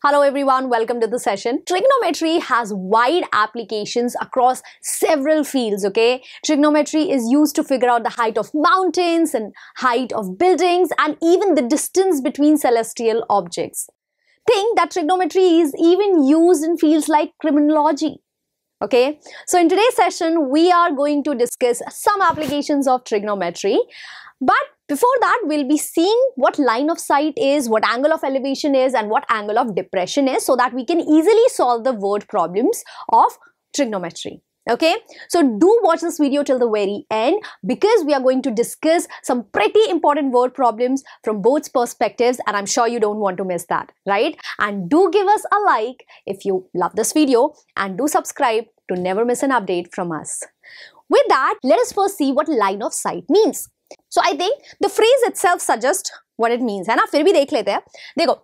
Hello everyone, welcome to the session. Trigonometry has wide applications across several fields, okay? Trigonometry is used to figure out the height of mountains and height of buildings and even the distance between celestial objects. Think that trigonometry is even used in fields like criminology. Okay, so in today's session, we are going to discuss some applications of trigonometry. But before that, we'll be seeing what line of sight is, what angle of elevation is, and what angle of depression is, so that we can easily solve the word problems of trigonometry. Okay, so do watch this video till the very end because we are going to discuss some pretty important word problems from both perspectives, and I'm sure you don't want to miss that, right? And do give us a like if you love this video and do subscribe to never miss an update from us. With that, let us first see what line of sight means. So I think the phrase itself suggests what it means, है ना? फिर भी देख लेते हैं. देखो,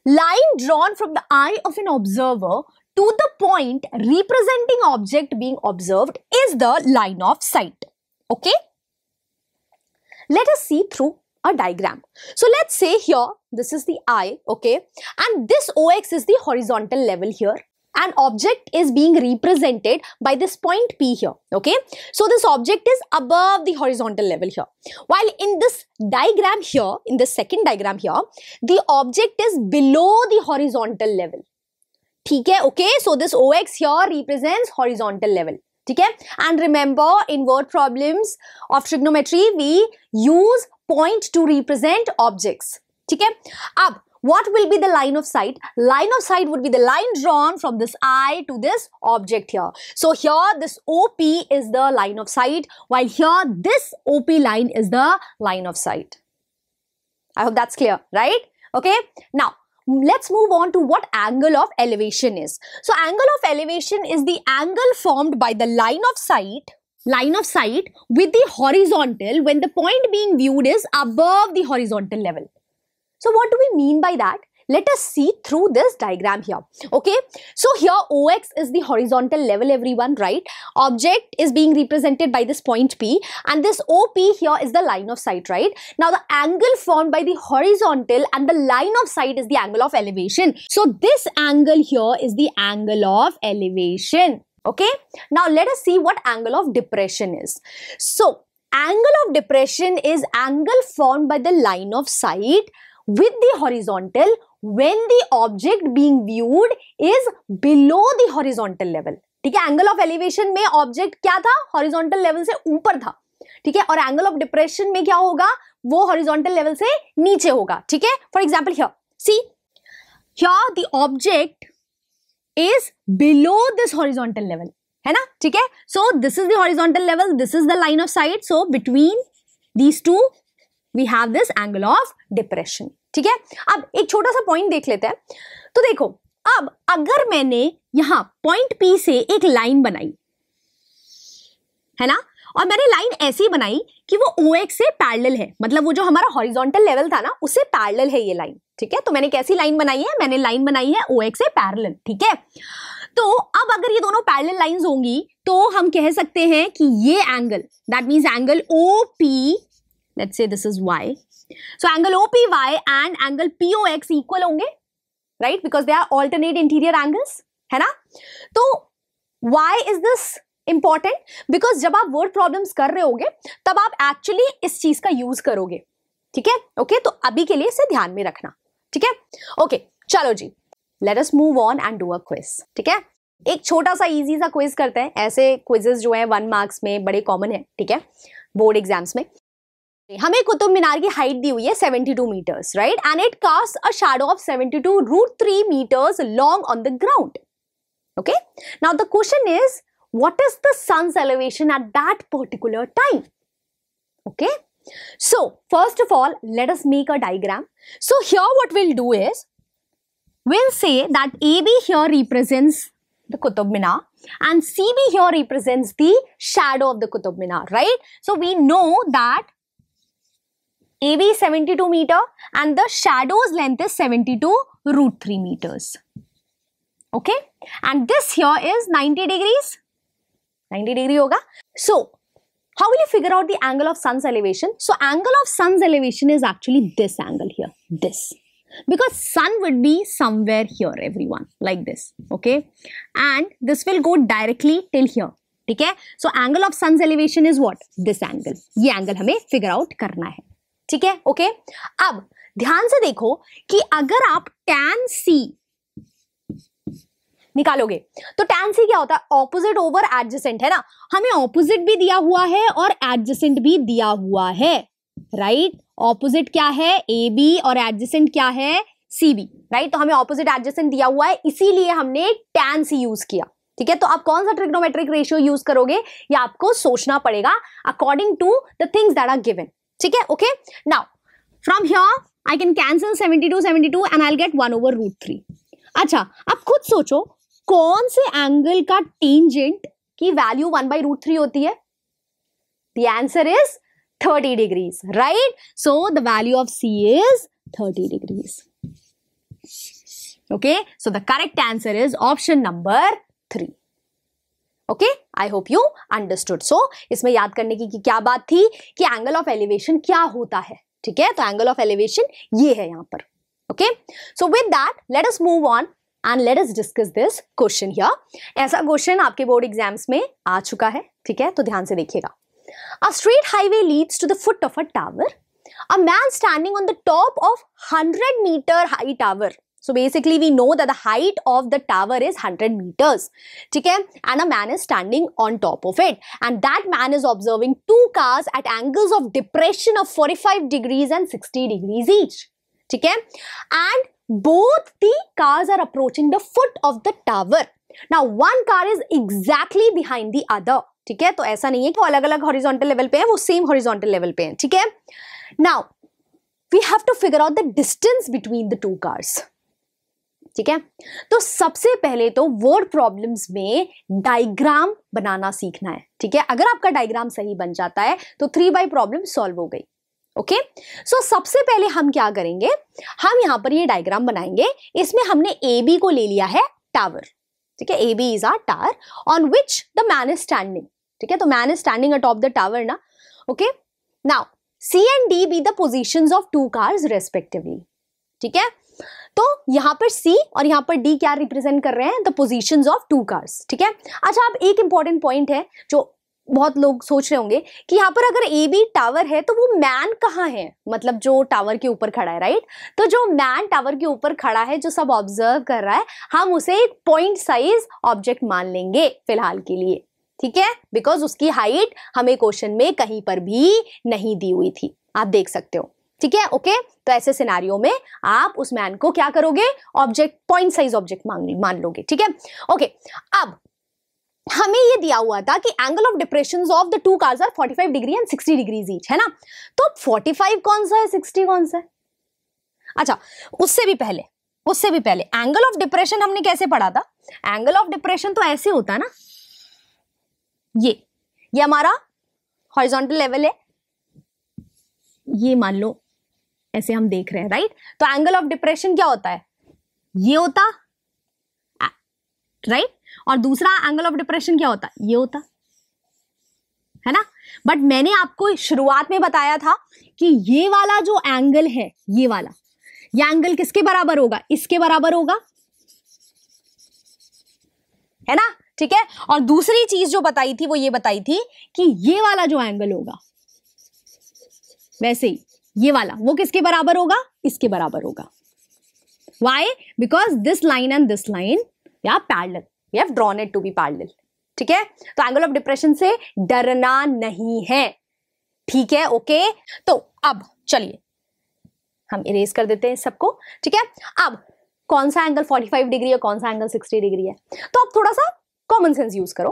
line drawn from the eye of an observer to the point representing object being observed is the line of sight. Okay? Let us see through a diagram. So let's say here, this is the eye, okay? And this OX is the horizontal level here. An object is being represented by this point P here, okay? So this object is above the horizontal level here. While in this diagram here, in the second diagram here, the object is below the horizontal level. ठीक है, okay? So this OX here represents horizontal level. ठीक है? And remember, in word problems of trigonometry, we use point to represent objects. ठीक है? अब what will be the line of sight? Line of sight would be the line drawn from this eye to this object here. So here this OP is the line of sight, while here this OP line is the line of sight. I hope that's clear, right? Okay. Now let's move on to what angle of elevation is. So angle of elevation is the angle formed by the line of sight with the horizontal when the point being viewed is above the horizontal level. So what do we mean by that? Let us see through this diagram here. Okay, so here OX is the horizontal level, everyone, right? Object is being represented by this point P, and this OP here is the line of sight, right? Now the angle formed by the horizontal and the line of sight is the angle of elevation. So this angle here is the angle of elevation. Okay, now let us see what angle of depression is. So angle of depression is angle formed by the line of sight with the horizontal when the object being viewed is below the horizontal level. ठीक है, angle of elevation में object क्या था? Horizontal level से ऊपर था. ठीक है, और एंगल ऑफ डिप्रेशन में क्या होगा? वो हॉरिजॉन्टल लेवल से नीचे होगा. ठीक है, for example here see here the object is below this horizontal level, है ना? ठीक है, so this is the horizontal level, this is the line of site, so between these two we have this angle of depression. ठीक है, अब एक छोटा सा पॉइंट देख लेते हैं. तो देखो, अब अगर मैंने यहां पॉइंट P से एक लाइन बनाई, है ना, और मैंने लाइन ऐसी बनाई कि वो OX से पैरेलल है, मतलब वो जो हमारा हॉरिजॉन्टल लेवल था ना, उससे पैरेलल है ये लाइन. ठीक है, तो मैंने कैसी लाइन बनाई है? मैंने लाइन बनाई है OX से पैरेलल. ठीक है, तो अब अगर ये दोनों पैरेलल लाइंस होंगी तो हम कह सकते हैं कि ये angle, that means angle OP, let's say this is Y. So angle OPY and angle POX equal होंगे, right? Because they are alternate interior angles, है ना? तो why is this important? Because जब आप word problems कर रहे होगे तब आप actually इस चीज का use करोगे. ठीक है? Okay, तो अभी के लिए इसे ध्यान में रखना. ठीक है? Okay, चलो जी. Let us move on and do a quiz. ठीक है? एक छोटा सा easy सा quiz करते हैं. ऐसे quizzes जो हैं 1 marks में बड़े common है. ठीक है? Board exams में. हमें कुतुब मीनार की हाइट दी हुई है 72 meters, right? And it cast a shadow of 72√3 meters long on the ground. Okay, now the question is what is the sun's elevation at that particular time? Okay, so first of all let us make a diagram. So here what will do is we'll say that AB here represents the Qutub Minar and CB here represents the shadow of the Qutub Minar, right? So we know that AB is 72 meter and the shadow's length is 72√3 meters. Okay, and this here is 90 degrees. 90 degree होगा. So how will you figure out the angle of sun's elevation? So angle of sun's elevation is actually this angle here, this. because sun would be somewhere here everyone, like this, okay, and this will go directly till here, ठीक है. So angle of sun's elevation is what? This angle. ये angle हमें figure out करना है, ठीक है, okay. अब ध्यान से देखो कि अगर आप tan C निकालोगे तो tan C क्या होता है? ऑपोजिट ओवर एडजेसेंट, है ना. हमें ऑपोजिट भी दिया हुआ है और एडजेसेंट भी दिया हुआ है, राइट. ऑपोजिट क्या है? AB और एडजेसेंट क्या है? CB, right. तो हमें ऑपोजिट एडजेसेंट दिया हुआ है, इसीलिए हमने tan C यूज किया, ठीक है. तो आप कौन सा ट्रिग्नोमेट्रिक रेशियो यूज करोगे ये आपको सोचना पड़ेगा according to the things that are given, ठीक है, okay. Now from here I can cancel 72 and I will get 1/√3. अच्छा, अब खुद सोचो कौन से एंगल का टेंजेंट की वैल्यू 1/√3 होती है? The answer is 30 degrees, right? So the value of C is 30 degrees. Okay, so the correct answer is option number 3. Okay, I hope you understood. So इसमें याद करने की क्या बात थी कि एंगल ऑफ एलिवेशन क्या होता है, ठीक है. तो एंगल ऑफ एलिवेशन ये है यहाँ पर, okay. So with that, let us move on and let us discuss this question here. ऐसा क्वेश्चन आपके बोर्ड एग्जाम्स में आ चुका है, ठीक है. तो ध्यान से देखिएगा. A straight highway leads to the foot of a tower. A man standing on the top of 100-meter high tower. So basically we know that the height of the tower is 100 meters. ठीक है? And a man is standing on top of it. And that man is observing two cars at angles of depression of 45 degrees and 60 degrees each. ठीक है? And both the cars are approaching the foot of the tower. Now one car is exactly behind the other. ठीक है. तो ऐसा नहीं है कि वो अलग अलग हॉरिजॉन्टल लेवल पे है, वो सेम हॉरिजॉन्टल लेवल पे है, ठीक है. Now we have to figure out the distance between the two cars, ठीक है. तो सबसे पहले तो वर्ड प्रॉब्लम्स में डायग्राम बनाना सीखना है, ठीक है. अगर आपका डायग्राम सही बन जाता है तो 3 प्रॉब्लम सॉल्व हो गई, ओके. सो सबसे पहले हम क्या करेंगे, हम यहां पर ये डायग्राम बनाएंगे. इसमें हमने AB को ले लिया है टावर, ठीक है. AB is our tower on which the man is standing, ठीक है. तो man is standing atop the tower ना, okay. Now C and D be the positions of two cars respectively, ठीक है. तो यहाँ पर C और यहाँ पर D क्या रिप्रेजेंट कर रहे हैं? the positions of two cars, ठीक है. अच्छा, अब एक इंपॉर्टेंट पॉइंट है जो बहुत लोग सोच रहे होंगे कि यहाँ पर अगर AB टावर है तो वो मैन कहाँ है, मतलब जो टावर के ऊपर खड़ा है, राइट. तो जो मैन टावर के ऊपर खड़ा है, जो सब ऑब्जर्व कर रहा है, हम उसे एक पॉइंट साइज ऑब्जेक्ट मान लेंगे फिलहाल के लिए, ठीक है. बिकॉज उसकी हाइट हमें क्वेश्चन में कहीं पर भी नहीं दी हुई थी, आप देख सकते हो, ठीक है, ओके. तो ऐसे सिनेरियो में आप उस मैन को क्या करोगे? ऑब्जेक्ट, पॉइंट साइज ऑब्जेक्ट मान लोगे, ठीक है, ओके. अब हमें ये दिया हुआ था कि angle of depression of the two cars are 45 degree and 60 degrees each, है ना. तो 45 कौन सा है, 60 कौन सा है? अच्छा, उससे भी पहले एंगल ऑफ डिप्रेशन हमने कैसे पढ़ा था? एंगल ऑफ डिप्रेशन तो ऐसे होता है ना, ये हमारा हॉरिजॉन्टल लेवल है, ये मान लो ऐसे हम देख रहे हैं, राइट. तो एंगल ऑफ डिप्रेशन क्या होता है? ये होता, राइट. और दूसरा एंगल ऑफ डिप्रेशन क्या होता? ये होता है ना. बट मैंने आपको शुरुआत में बताया था कि ये वाला जो एंगल है, ये वाला, ये एंगल किसके बराबर होगा? इसके बराबर होगा, है ना, ठीक है. और दूसरी चीज जो बताई थी वो ये बताई थी कि ये वाला जो एंगल होगा, वैसे ही ये वाला, वो किसके बराबर होगा? इसके बराबर होगा. Why? Because this line and this line they are parallel. We have drawn it to be parallel. ठीक है. तो एंगल ऑफ डिप्रेशन से डरना नहीं है, ठीक है, ओके. तो अब चलिए हम इरेज कर देते हैं सबको, ठीक है. अब कौन सा एंगल 45 डिग्री है, कौन सा एंगल 60 डिग्री है? तो आप थोड़ा सा कॉमन सेंस यूज करो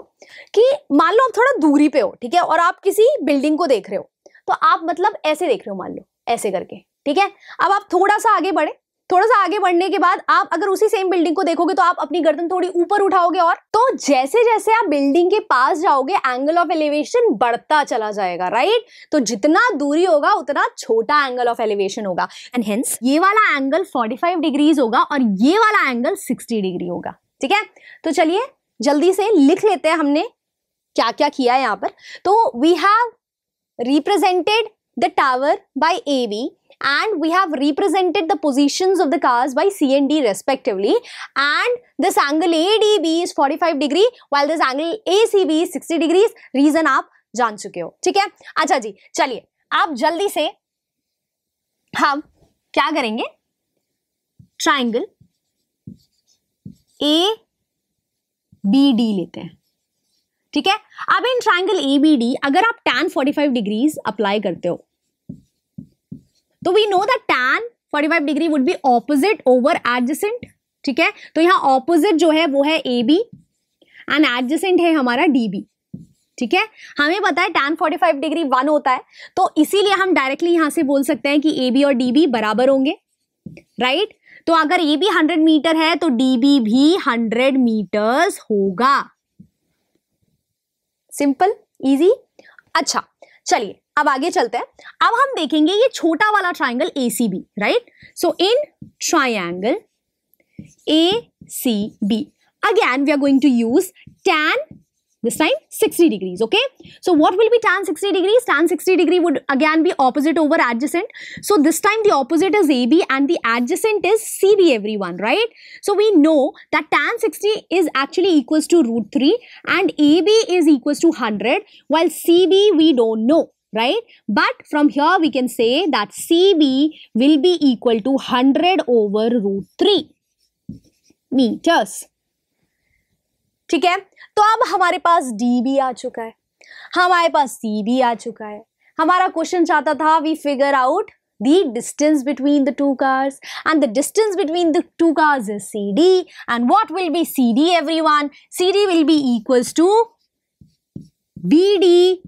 कि मान लो आप थोड़ा दूरी पे हो, ठीक है, और आप किसी बिल्डिंग को देख रहे हो, तो आप मतलब ऐसे देख रहे हो, मान लो ऐसे करके, ठीक है. अब आप थोड़ा सा आगे बढ़े, थोड़ा सा आगे बढ़ने के बाद आप अगर उसी सेम बिल्डिंग को देखोगे तो आप अपनी गर्दन थोड़ी ऊपर उठाओगे, और तो जैसे जैसे आप बिल्डिंग के पास जाओगे एंगल ऑफ एलिवेशन बढ़ता चला जाएगा, राइट. तो जितना दूरी होगा उतना छोटा एंगल ऑफ एलिवेशन होगा, एंड हेंस ये वाला एंगल 45 डिग्रीज होगा और ये वाला एंगल 60 डिग्री होगा, ठीक है. तो चलिए जल्दी से लिख लेते हैं हमने क्या क्या किया है यहाँ पर. तो we have represented the tower by AB and we have represented the positions of the cars by C and D respectively, and this angle ADB is 45 degree while this angle ACB is 60 degrees. Reason आप जान चुके हो, ठीक है। अच्छा जी, चलिए आप जल्दी से हम क्या करेंगे, ट्राइंगल ABD लेते हैं, ठीक है। अब इन ट्राइंगल ABD अगर आप tan 45 डिग्रीज अप्लाई करते हो तो we know that tan 45 degree would be opposite over adjacent, ठीक है। तो यहां ऑपोजिट जो है वो है AB एंड एडजेसेंट है हमारा DB, ठीक है। हमें पता है tan 45 डिग्री 1 होता है, तो इसीलिए हम डायरेक्टली यहां से बोल सकते हैं कि AB और DB बराबर होंगे, राइट। तो अगर AB 100 मीटर है तो DB भी 100 मीटर्स होगा। Simple, easy. अच्छा चलिए अब आगे चलते हैं। अब हम देखेंगे ये छोटा वाला triangle ACB, right. So in triangle ACB again we are going to use tan, this time 60 degrees, okay. So what will be tan 60 degrees? Tan 60 degree would again be opposite over adjacent. So this time the opposite is AB and the adjacent is CB, everyone, right? So we know that tan 60 is actually equals to √3 and AB is equals to 100 while CB we don't know, right? But from here we can say that CB will be equal to 100 over √3 meters, ठीक है। तो अब हमारे पास DB आ चुका है, हमारे पास CB आ चुका है। हमारा क्वेश्चन चाहता था we figure out the distance between the two cars, and the distance between the two cars is CD, and what will be CD, everyone? CD will be equals to BD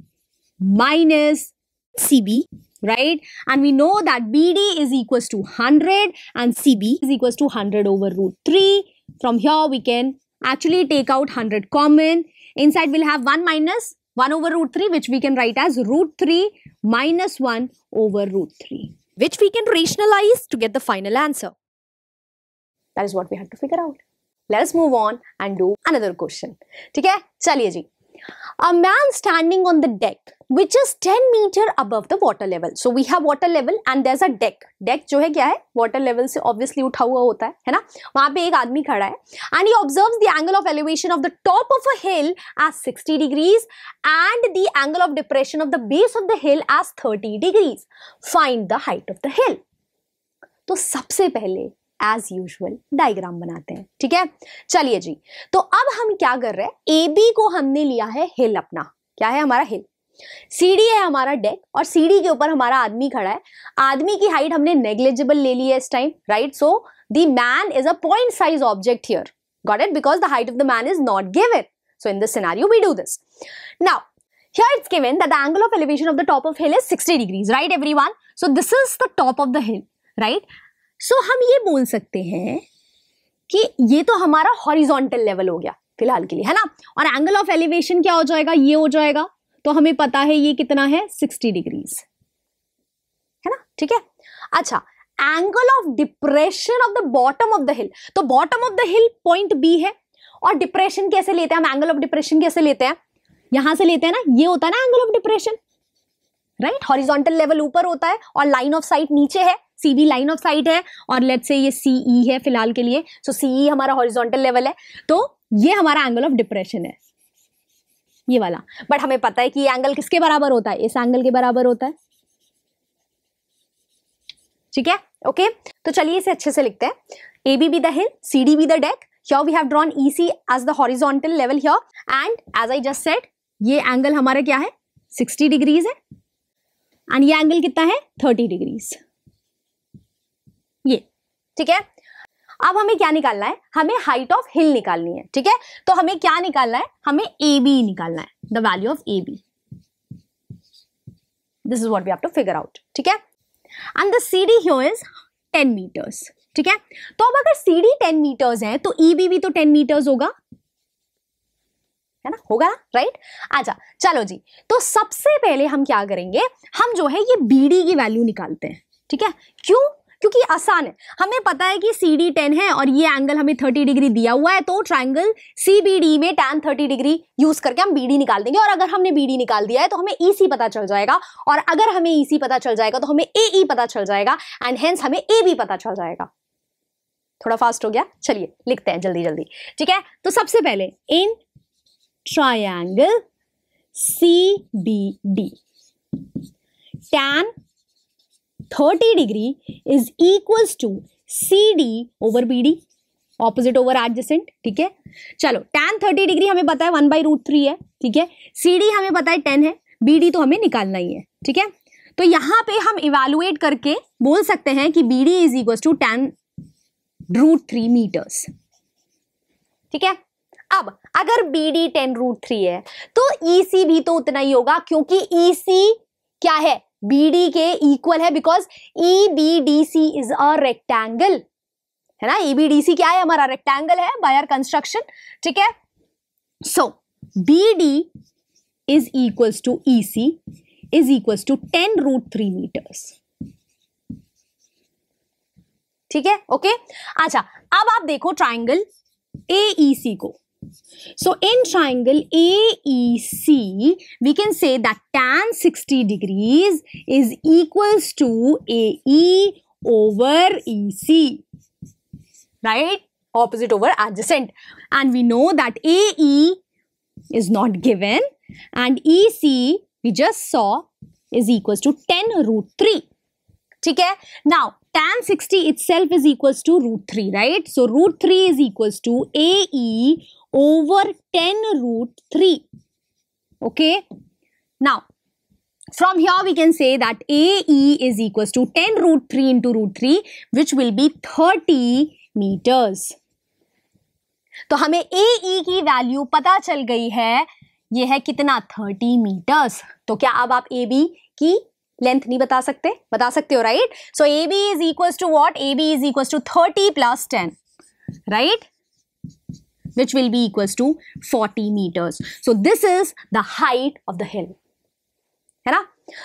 minus CB, right? And we know that BD is equals to 100 and CB is equals to 100 over √3. From here we can actually take out 100 common. Inside we'll have 1 minus 1 over √3, which we can write as √3 minus 1 over √3, which we can rationalize to get the final answer. That is what we have to figure out. Let us move on and do another question. ठीक है, चलिए जी। A man standing on the deck which is 10 meter above the water level. So we have water level and there's a deck. Deck जो है क्या है, water level से obviously उठा हुआ होता है ना। वहां पे एक आदमी खड़ा है and he observes the angle of elevation of the top of a hill as 60 degrees and the angle of depression of the base of the hill as 30 degrees. Find the height of the hill. तो सबसे पहले as usual diagram बनाते हैं, ठीक है। चलिए जी, तो अब हम क्या कर रहे हैं, AB को हमने लिया है हिल अपना, क्या है हमारा हिल, CD है हमारा डेक और CD के ऊपर हमारा आदमी खड़ा है। आदमी की हाइट हमने नेग्लिजिबल ले ली है इस time, right. So the man is a point size object here, got it, because the height of the man is not given. So in this scenario we do this. Now here it's given that the angle of elevation of the top of hill is 60 degrees, right everyone? So this is the top of the hill, right? So हम ये बोल सकते हैं कि ये तो हमारा horizontal level हो गया फिलहाल के लिए, है ना। और एंगल ऑफ एलिवेशन क्या हो जाएगा, ये हो जाएगा। तो हमें पता है ये कितना है, 60 डिग्रीज, है ना, ठीक है। अच्छा, angle of depression of the bottom of the hill, तो bottom of the hill point B है और डिप्रेशन कैसे लेते हैं हम, एंगल ऑफ डिप्रेशन कैसे लेते हैं, यहां से लेते हैं ना, ये होता है ना angle of depression, right. Horizontal level ऊपर होता है और लाइन ऑफ साइट नीचे है, CB लाइन ऑफ साइट है और लेट्स से ये CE है फिलहाल के लिए। सो CE हमारा हॉरिजॉन्टल लेवल है, तो ये हमारा एंगल ऑफ डिप्रेशन है, ये वाला। बट हमें पता है कि ये एंगल किसके बराबर होता है, इस एंगल के बराबर होता है, ठीक है, ओके। तो चलिए इसे अच्छे से लिखते हैं। AB be the hill, CD be the deck. Here we have drawn EC as the horizontal level here, and as I just said, ये एंगल हमारा क्या है, 60 डिग्रीज है एंड ये एंगल कितना है, 30 डिग्रीज, ये, ठीक है। अब हमें क्या निकालना है, हमें हाइट ऑफ हिल निकालनी है, ठीक है। तो हमें क्या निकालना है, हमें AB निकालना है, the value of AB। This is what we have to figure out, ठीक है। And the CD here is 10 meters, ठीक है। तो अब अगर CD 10 मीटर्स है तो EB भी तो 10 मीटर्स होगा, है ना, होगा ना, राइट। अच्छा चलो जी, तो सबसे पहले हम क्या करेंगे, हम जो है ये BD की वैल्यू निकालते हैं, ठीक है। क्यों, क्योंकि आसान है, हमें पता है कि CD 10 है और ये एंगल हमें 30 डिग्री दिया हुआ है, तो ट्राइंगल CBD में tan 30 डिग्री यूज करके हम BD निकाल देंगे। और अगर हमने BD निकाल दिया है तो हमें EC पता चल जाएगा, और अगर हमें EC पता चल जाएगा तो हमें AE पता चल जाएगा, एंड हेंस हमें AB पता चल जाएगा। थोड़ा फास्ट हो गया, चलिए लिखते हैं जल्दी जल्दी, ठीक है। तो सबसे पहले in triangle CBD tan 30 degree is equals to CD over BD, opposite over adjacent, ठीक है। चलो tan 30 डिग्री हमें पता है 1/√3 है, ठीक है। CD हमें पता है 10 है, BD तो हमें निकालना ही है, ठीक है। तो यहां पे हम इवेलुएट करके बोल सकते हैं कि BD is equals to tan√3 meters, ठीक है। अब अगर BD 10√3 है तो EC भी तो उतना ही होगा, क्योंकि EC क्या है, BD के इक्वल है, because EBDC is a rectangle, है ना। EBDC क्या है, हमारा रेक्टेंगल है बाय आवर कंस्ट्रक्शन, ठीक है। So BD is equals to EC is equals to 10√3 meters, ठीक है, ओके। अच्छा, अब आप देखो ट्राइंगल AEC को। So in triangle AEC, we can say that tan 60 degrees is equals to AE over EC, right? Opposite over adjacent. And we know that AE is not given, and EC we just saw is equals to 10√3. ठीक है। Now tan 60 itself is equals to √3, right? So √3 is equals to AE over 10√3. Okay. Now from here we can say that AE is equals to 10√3 into √3, which will be 30 meters. तो हमें AE की value पता चल गई है, ये है कितना, 30 मीटर्स। तो क्या अब आप AB की लेंथ नहीं बता सकते? बता सकते हो, right. So AB is equals to what? AB is equals to 30 plus 10, right? Which will be equals to 40 meters. So this is the height of the hill, है ना।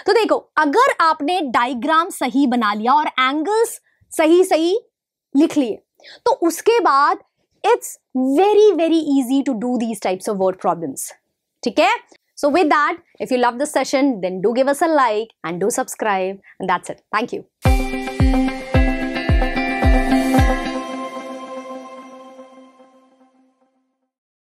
तो देखो, अगर आपने डायग्राम सही बना लिया और एंगल्स सही सही लिख लिए, तो उसके बाद it's very very easy to do these types of word problems, ठीक है। So with that, if you love this session, then do give us a like and do subscribe, and that's it. Thank you.